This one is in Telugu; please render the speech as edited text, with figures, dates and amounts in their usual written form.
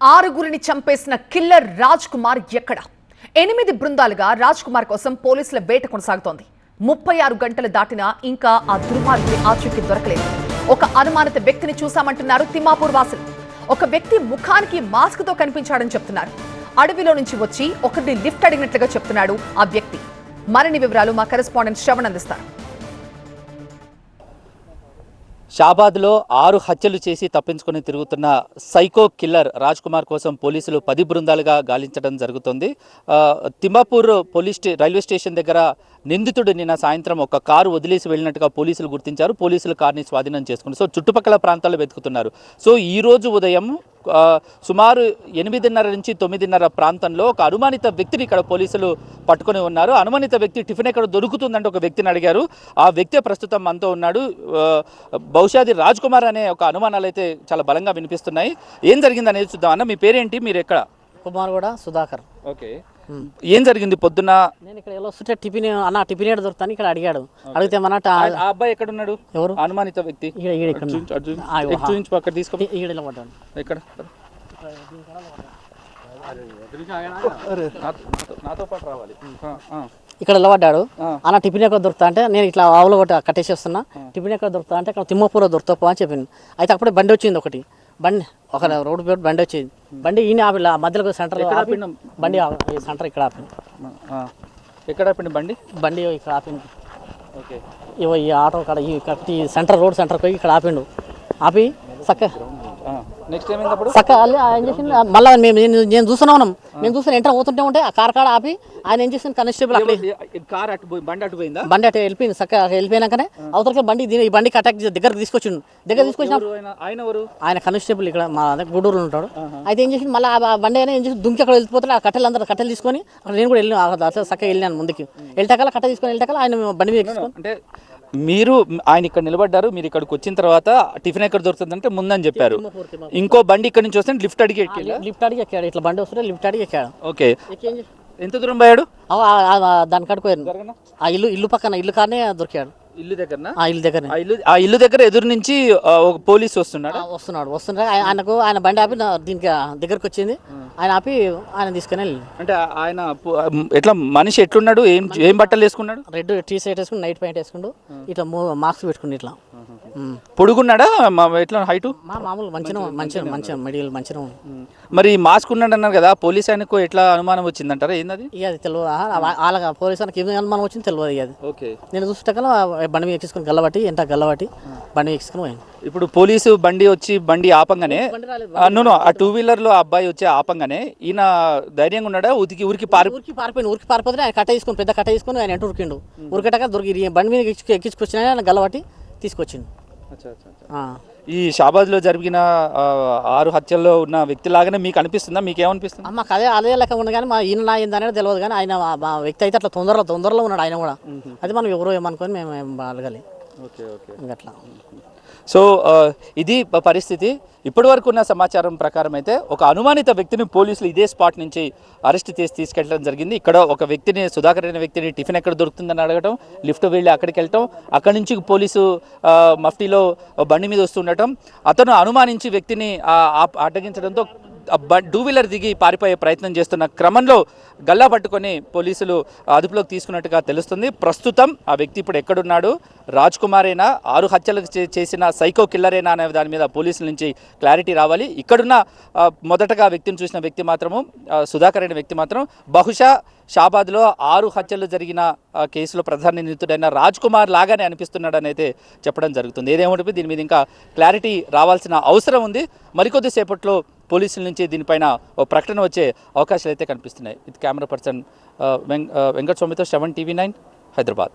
ఆరుగురిని చంపేసిన కిల్లర్ రాజ్ కుమార్ ఎక్కడ? 8 బృందాలుగా రాజ్ కుమార్ కోసం పోలీసుల వేట కొనసాగుతోంది. 36 గంటలు దాటినా ఇంకా ఆ దుర్మార్గుడి ఆచూకీ దొరకలేదు. ఒక అనుమానిత వ్యక్తిని చూశామంటున్నారు తిమ్మాపూర్ వాసులు. ఒక వ్యక్తి ముఖానికి మాస్క్ తో కనిపించాడని చెప్తున్నారు. అడవిలో నుంచి వచ్చి ఒకరిని లిఫ్ట్ అడిగినట్లుగా చెప్తున్నాడు ఆ వ్యక్తి. మరిన్ని వివరాలు మా కరెస్పాండెంట్ శ్రవణ్ అందిస్తారు. షాబాద్లో 6 హత్యలు చేసి తప్పించుకొని తిరుగుతున్న సైకో కిల్లర్ రాజ్ కుమార్ కోసం పోలీసులు 10 బృందాలుగా గాలించడం జరుగుతుంది. తిమ్మాపూర్ రైల్వే స్టేషన్ దగ్గర నిందితుడు నిన్న సాయంత్రం ఒక కారు వదిలేసి వెళ్ళినట్టుగా పోలీసులు గుర్తించారు. పోలీసులు కారుని స్వాధీనం చేసుకున్నారు. సో చుట్టుపక్కల ప్రాంతాల్లో వెతుకుతున్నారు. సో ఈ రోజు ఉదయం సుమారు 8:30 నుంచి 9:30 ప్రాంతంలో ఒక అనుమానిత వ్యక్తిని ఇక్కడ పోలీసులు పట్టుకొని ఉన్నారు. అనుమానిత వ్యక్తి టిఫిన్ ఎక్కడ దొరుకుతుందంటే ఒక వ్యక్తిని అడిగారు. ఆ వ్యక్తి ప్రస్తుతం మనతో ఉన్నాడు. బహుశా అది రాజ్ కుమార్ అనే ఒక అనుమానాలు అయితే చాలా బలంగా వినిపిస్తున్నాయి. ఏం జరిగింది అనేది చూద్దాం. అన్న, మీ పేరేంటి? మీరు ఎక్కడ? కుమార్ కూడా సుధాకర్. ఓకే, ఏం జరిగింది పొద్దున్న? నేను ఇక్కడ ఎలా వస్తుంటే టిఫిన్ ఏడు దొరుకుతాను ఇక్కడ అడిగాడు. అడిగితే మన ఆ అబ్బాయి ఎక్కడ ఉన్నాడు? ఎవరు? అనుమానిత వ్యక్తి అక్కడ తీసుకో. ఎక్కడ? నాతో పాటు రావాలి. ఇక్కడ నిలబడ్డాడు. అన్న టిఫిన్ ఎక్కడ దొరుకుతా అంటే నేను ఇట్లా ఆవులో ఒకటి కట్టేసి వస్తున్నా. టిఫిన్ ఎక్కడ దొరుకుతా అంటే అక్కడ తిమ్మపూర దొరుకుతాపో అని చెప్పింది. అయితే అప్పుడే బండి వచ్చింది. బండి ఒక రోడ్డు పేరు బండి వచ్చింది. బండి ఈయన ఆపి మధ్యలో సెంటర్ బండి సెంటర్ ఇక్కడ ఆపింది. ఎక్కడ ఆపింది బండి? బండి ఇక్కడ ఆపింది. ఓకే, ఇవో ఈ ఆటో కాడ ఈ సెంటర్ రోడ్ సెంటర్ పోయి ఇక్కడ ఆపిండు. ఆపి నెక్స్ట్ ఏమైంది? ఏం చేసింది మళ్ళీ నేను చూస్తున్నాం. మేము చూసిన ఎంటర్ అవుతుంటే ఉంటే ఆ కార్ కాడ ఆపి ఆయన ఏం చేసింది కానిస్టేబుల్ బండి అటు వెళ్ళిపోయింది. వెళ్ళిపోయినాకనే అవతలకి బండి ఈ బండికి అటాక్ దగ్గరకు తీసుకొచ్చిండు. తీసుకొచ్చిన ఆయన కానిస్టేబుల్ ఇక్కడ మా గూడూరులో ఉంటాడు. అయితే ఏం చేసింది మళ్ళీ ఆ బండి అయినా ఏం చేసి దుంకి అక్కడ వెళ్ళిపోతే ఆ కట్టెలు తీసుకొని అక్కడ నేను కూడా వెళ్ళిన చక్కగా వెళ్ళాను. ముందుకి వెళ్ళటాకల కట్ట తీసుకొని వెళ్ళటాకల ఆయన బండి మీద అంటే మీరు ఆయన ఇక్కడ నిలబడ్డారు. మీరు ఇక్కడికి వచ్చిన తర్వాత టిఫిన్ ఎక్కడ దొరుకుతుందంటే ముందని చెప్పారు. ఇంకో బండి ఇక్కడ నుంచి వస్తే లిఫ్ట్ అడిగి ఎక్కాడు. ఇట్లా బండి వస్తుంటే లిఫ్ట్ అడిగి ఎక్కాడు. ఓకే, ఎంత దూరం పోయాడు? దాని కాడికి పోయారు. ఆ ఇల్లు పక్కన ఇల్లు కానే దొరికాడు. ఇల్లు దగ్గర ఆ ఇల్లు దగ్గర ఎదురు నుంచి ఒక పోలీసు వస్తున్నాడు. ఆయన బండి ఆపి దీనికి దగ్గరకు వచ్చింది. ఆయన ఆపి ఆయన తీసుకుని వెళ్ళి. అంటే ఆయన ఎట్లా మనిషి ఎట్లున్నాడు? ఏం బట్టలు వేసుకున్నాడు? రెడ్ టీ షర్ట్ వేసుకుని నైట్ ప్యాంట్ వేసుకుంటూ ఇట్లా మాస్క్ పెట్టుకుని ఇట్లా పొడుగున్నాడా? ఎట్లా హైటు? మామూలు మంచిగా మిడిల్ మంచిగా. మరి మాస్క్ ఉన్నాడు అన్నారు కదా, పోలీస్ ఆయనకు ఎట్లా అనుమానం వచ్చిందంటారా? ఏంది అది తెలియదు. వాళ్ళ పోలీసు ఆయనకి ఏమి అనుమానం వచ్చింది తెలియదు. అది ఓకే, నేను చూస్తే బండి మీద ఎక్కించుకొని గల్లబట్టి బండి మీద ఎక్కించుకొని పోయాను. ఇప్పుడు పోలీసు బండి ఆపంగానే ఆ 2 వీలర్ లో అబ్బాయి వచ్చి ఆపంగానే ఈయన ధైర్యంగా ఉన్నాడా? ఊరికి పారిపోతే ఆయన కట్ట తీసుకొని పెద్ద కట్ట తీసుకొని ఆయన ఎంట ఉరికిండు. ఉరికటాక దొరికి బండి మీద ఎక్కించుకొచ్చిన ఆయన గల్లబట్టి తీసుకొచ్చిండు. ఈ షాబాద్ లో జరిగిన 6 హత్యల్లో ఉన్న వ్యక్తి లాగానే మీకు అనిపిస్తుందా? మీకు ఏమనిపిస్తుంది? మాకు అదే లెక్క ఉంది కానీ మా ఈయన ఏందనేది తెలియదు. కానీ ఆయన వ్యక్తి అయితే అట్లా తొందరలో ఉన్నాడు. ఆయన కూడా అది మనం ఎవరో ఏమనుకొని మేము బాగాలి. ఓకే ఓకే, అట్లా. సో ఇది పరిస్థితి. ఇప్పటి వరకు ఉన్న సమాచారం ప్రకారం అయితే ఒక అనుమానిత వ్యక్తిని పోలీసులు ఇదే స్పాట్ నుంచి అరెస్ట్ చేసి తీసుకెళ్ళడం జరిగింది. ఇక్కడ ఒక వ్యక్తిని, సుధాకర్ అనే వ్యక్తిని టిఫిన్ ఎక్కడ దొరుకుతుందని అడగటం, లిఫ్ట్ వెళ్ళి అక్కడికి వెళ్ళటం, అక్కడి నుంచి పోలీసు మఫ్టీలో బండి మీద వస్తుండటం, అతను అనుమానించి వ్యక్తిని అడ్డగించడంతో 2 వీలర్ దిగి పారిపోయే ప్రయత్నం చేస్తున్న క్రమంలో గల్లా పట్టుకొని పోలీసులు అదుపులోకి తీసుకున్నట్టుగా తెలుస్తుంది. ప్రస్తుతం ఆ వ్యక్తి ఇప్పుడు ఎక్కడున్నాడు? రాజ్ కుమారేనా, 6 హత్యలు చేసిన సైకో కిల్లరేనా అనే దాని మీద పోలీసుల నుంచి క్లారిటీ రావాలి. ఇక్కడున్న మొదటగా వ్యక్తిని చూసిన వ్యక్తి మాత్రము సుధాకర్ అనే వ్యక్తి మాత్రం బహుశా షాబాద్లో 6 హత్యలు జరిగిన కేసులో ప్రధాన నిందితుడైన రాజ్ కుమార్ లాగానే అనిపిస్తున్నాడని అయితే చెప్పడం జరుగుతుంది. ఏదేమంటే దీని మీద ఇంకా క్లారిటీ రావాల్సిన అవసరం ఉంది. మరికొద్ది సేపట్లో పోలీసుల నుంచి దీనిపైన ఓ ప్రకటన వచ్చే అవకాశాలు అయితే కనిపిస్తున్నాయి. ఇది కెమెరా పర్సన్ వెంకట స్వామితో శ్రవణ్, TV9 హైదరాబాద్.